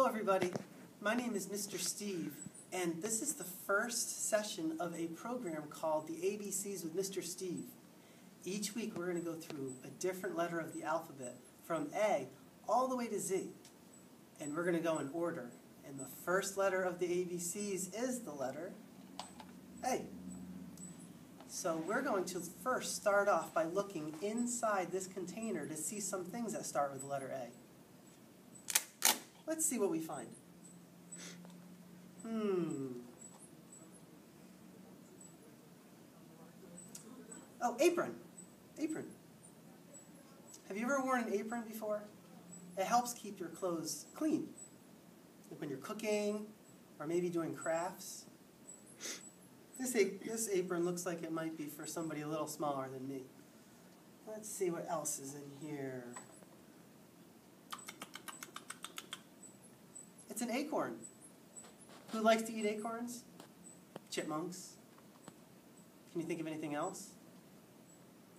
Hello everybody, my name is Mr. Steve, and this is the first session of a program called the ABCs with Mr. Steve. Each week we're going to go through a different letter of the alphabet, from A all the way to Z, and we're going to go in order. And the first letter of the ABCs is the letter A. So we're going to first start off by looking inside this container to see some things that start with the letter A. Let's see what we find. Oh, apron. Apron. Have you ever worn an apron before? It helps keep your clothes clean. Like when you're cooking or maybe doing crafts. This apron looks like it might be for somebody a little smaller than me. Let's see what else is in here. It's an acorn. Who likes to eat acorns? Chipmunks. Can you think of anything else?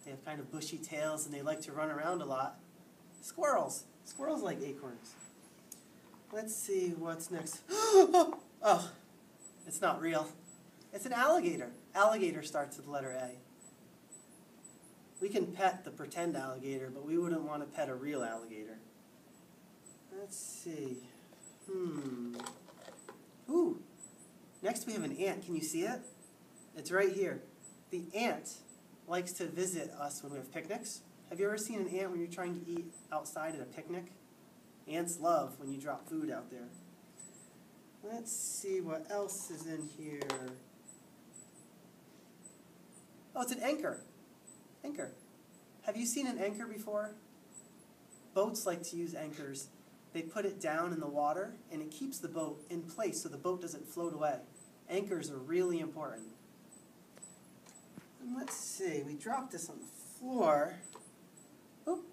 They have kind of bushy tails and they like to run around a lot. Squirrels. Squirrels like acorns. Let's see what's next. Oh, it's not real. It's an alligator. Alligator starts with the letter A. We can pet the pretend alligator, but we wouldn't want to pet a real alligator. Let's see. Ooh. Next we have an ant. Can you see it? It's right here. The ant likes to visit us when we have picnics. Have you ever seen an ant when you're trying to eat outside at a picnic? Ants love when you drop food out there. Let's see what else is in here. Oh, it's an anchor. Anchor. Have you seen an anchor before? Boats like to use anchors. They put it down in the water, and it keeps the boat in place so the boat doesn't float away. Anchors are really important. And let's see, we dropped this on the floor. Oop.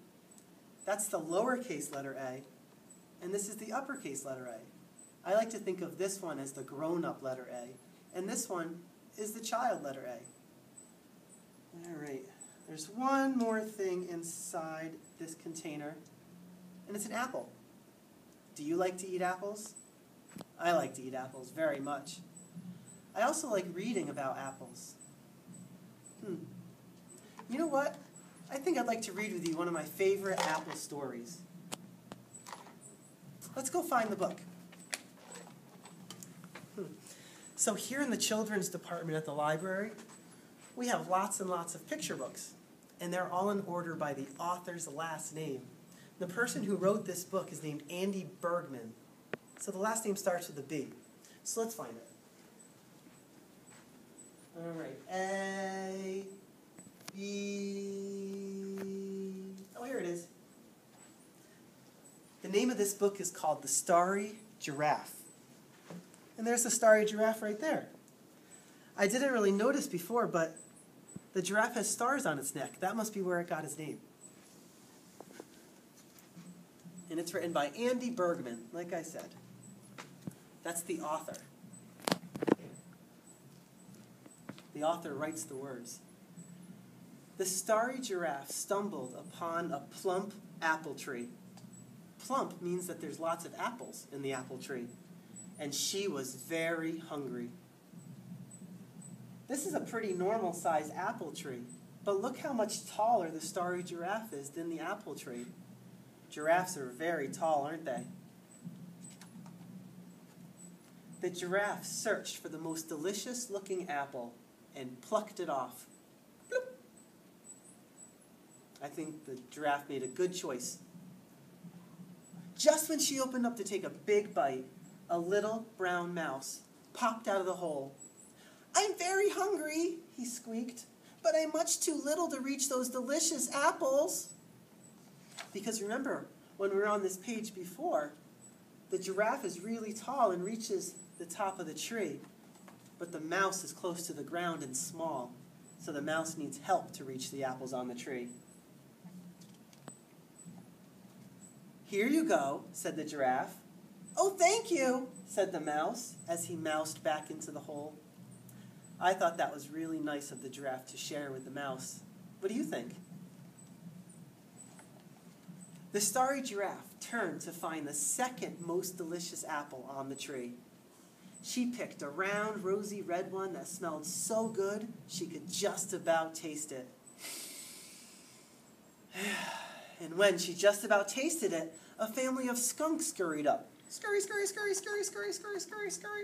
That's the lowercase letter A, and this is the uppercase letter A. I like to think of this one as the grown-up letter A, and this one is the child letter A. All right, there's one more thing inside this container, and it's an apple. Do you like to eat apples? I like to eat apples very much. I also like reading about apples. You know what? I think I'd like to read with you one of my favorite apple stories. Let's go find the book. So here in the children's department at the library, we have lots and lots of picture books, and they're all in order by the author's last name. The person who wrote this book is named Andy Bergman. So the last name starts with a B. So let's find it. All right. A, B. Oh, here it is. The name of this book is called The Starry Giraffe. And there's the starry giraffe right there. I didn't really notice before, but the giraffe has stars on its neck. That must be where it got its name. And it's written by Andy Bergman, like I said. That's the author. The author writes the words. The starry giraffe stumbled upon a plump apple tree. Plump means that there's lots of apples in the apple tree. And she was very hungry. This is a pretty normal-sized apple tree. But look how much taller the starry giraffe is than the apple tree. Giraffes are very tall, aren't they? The giraffe searched for the most delicious-looking apple and plucked it off. Bloop. I think the giraffe made a good choice. Just when she opened up to take a big bite, a little brown mouse popped out of the hole. "I'm very hungry," he squeaked, "but I'm much too little to reach those delicious apples." Because remember, when we were on this page before, the giraffe is really tall and reaches the top of the tree, but the mouse is close to the ground and small, so the mouse needs help to reach the apples on the tree. "Here you go," said the giraffe. "Oh, thank you," said the mouse as he moused back into the hole. I thought that was really nice of the giraffe to share with the mouse. What do you think? The starry giraffe turned to find the second most delicious apple on the tree. She picked a round, rosy red one that smelled so good she could just about taste it. And when she just about tasted it, a family of skunks scurried up. Scurry, scurry, scurry, scurry, scurry, scurry, scurry, scurry.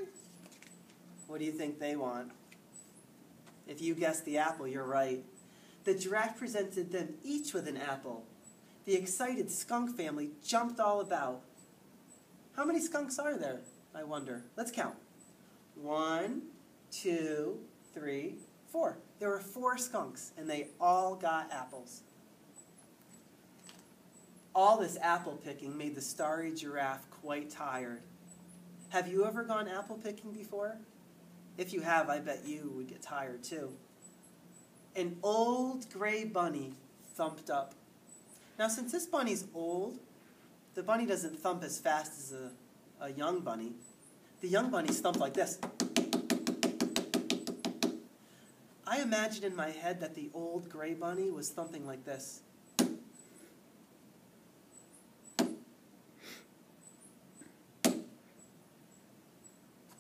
What do you think they want? If you guessed the apple, you're right. The giraffe presented them each with an apple. The excited skunk family jumped all about. How many skunks are there, I wonder? Let's count. 1, 2, 3, 4. There were 4 skunks, and they all got apples. All this apple picking made the Starry Giraffe quite tired. Have you ever gone apple picking before? If you have, I bet you would get tired too. An old gray bunny thumped up. Now, since this bunny's old, the bunny doesn't thump as fast as a young bunny. The young bunnies thump like this. I imagine in my head that the old gray bunny was thumping like this.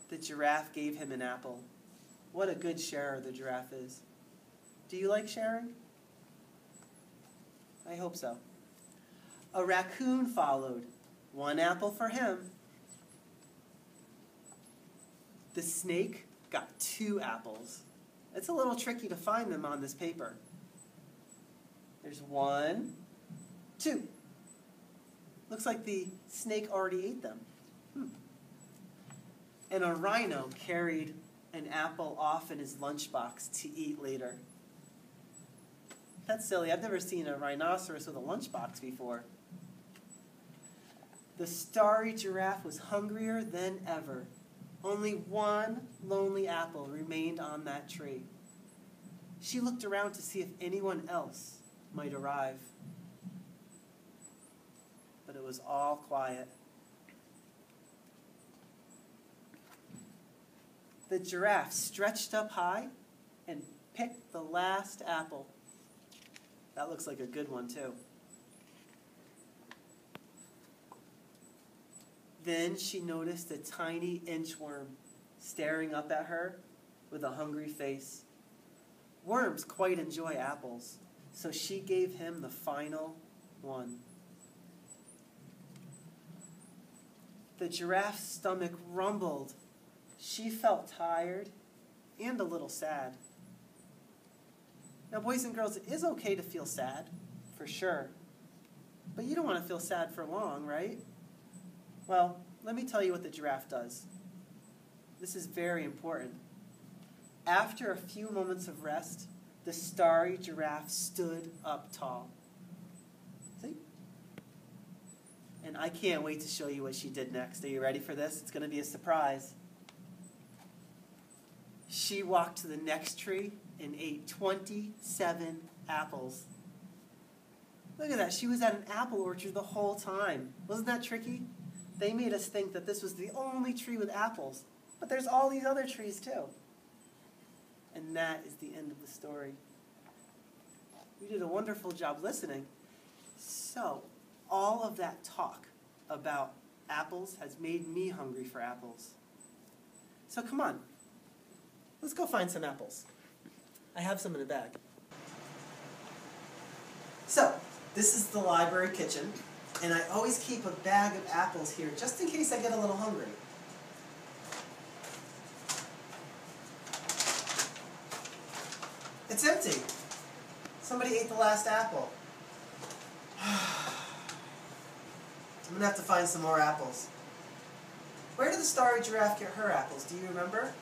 The giraffe gave him an apple. What a good sharer the giraffe is. Do you like sharing? I hope so. A raccoon followed. 1 apple for him. The snake got 2 apples. It's a little tricky to find them on this paper. There's 1, 2. Looks like the snake already ate them. And a rhino carried an apple off in his lunchbox to eat later. That's silly. I've never seen a rhinoceros with a lunchbox before. The Starry Giraffe was hungrier than ever. Only 1 lonely apple remained on that tree. She looked around to see if anyone else might arrive. But it was all quiet. The giraffe stretched up high and picked the last apple. That looks like a good one, too. Then she noticed a tiny inchworm staring up at her with a hungry face. Worms quite enjoy apples, so she gave him the final one. The giraffe's stomach rumbled. She felt tired and a little sad. Now, boys and girls, it is okay to feel sad, for sure. But you don't want to feel sad for long, right? Well, let me tell you what the giraffe does. This is very important. After a few moments of rest, the Starry Giraffe stood up tall. See? And I can't wait to show you what she did next. Are you ready for this? It's going to be a surprise. She walked to the next tree and ate 27 apples. Look at that. She was at an apple orchard the whole time. Wasn't that tricky? They made us think that this was the only tree with apples. But there's all these other trees too. And that is the end of the story. You did a wonderful job listening. So, all of that talk about apples has made me hungry for apples. So come on. Let's go find some apples. I have some in a bag. So, this is the library kitchen, and I always keep a bag of apples here just in case I get a little hungry. It's empty. Somebody ate the last apple. I'm going to have to find some more apples. Where did the Starry Giraffe get her apples? Do you remember?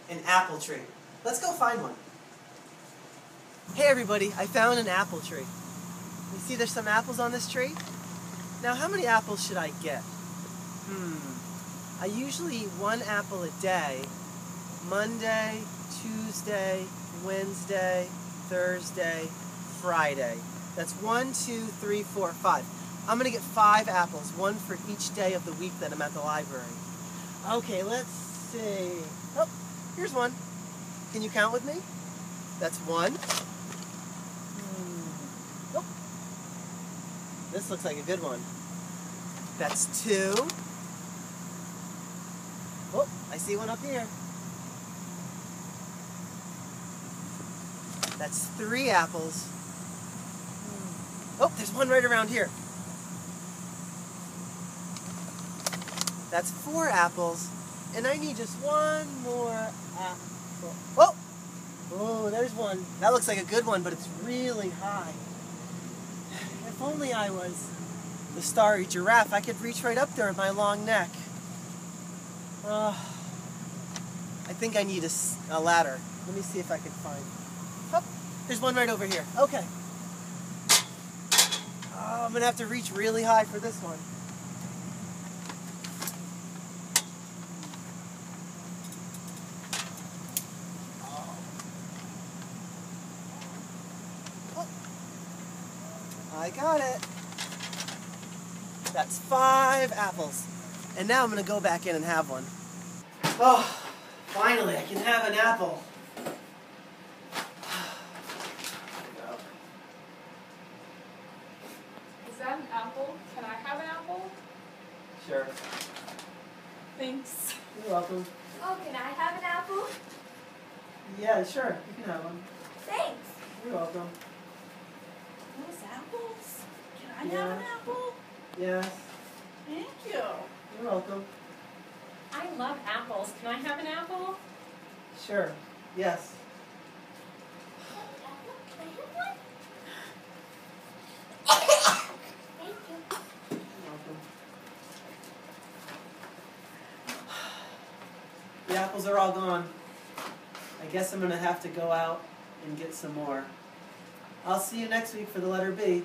An apple tree. Let's go find one. Hey everybody, I found an apple tree. You see there's some apples on this tree? Now how many apples should I get? I usually eat 1 apple a day. Monday, Tuesday, Wednesday, Thursday, Friday. That's 1, 2, 3, 4, 5. I'm gonna get 5 apples, 1 for each day of the week that I'm at the library. Okay, let's see. Oh, here's 1. Can you count with me? That's 1. This looks like a good one. That's 2. Oh, I see one up here. That's 3 apples. Oh, there's one right around here. That's 4 apples. And I need just one more apple. Oh! Oh, there's one. That looks like a good one, but it's really high. If only I was the Starry Giraffe, I could reach right up there with my long neck. I think I need a ladder. Let me see if I can find. Oh, there's one right over here. Okay. Oh, I'm going to have to reach really high for this one. I got it. That's 5 apples. And now I'm going to go back in and have one. Oh, finally I can have an apple. Is that an apple? Can I have an apple? Sure. Thanks. You're welcome. Oh, can I have an apple? Yeah, sure. You can have one. Thanks. You're welcome. Those apples? Can I Yeah. have an apple? Yes. Thank you. You're welcome. I love apples. Can I have an apple? Sure. Yes. Can I have one? Thank you. You're welcome. The apples are all gone. I guess I'm going to have to go out and get some more. I'll see you next week for the letter B.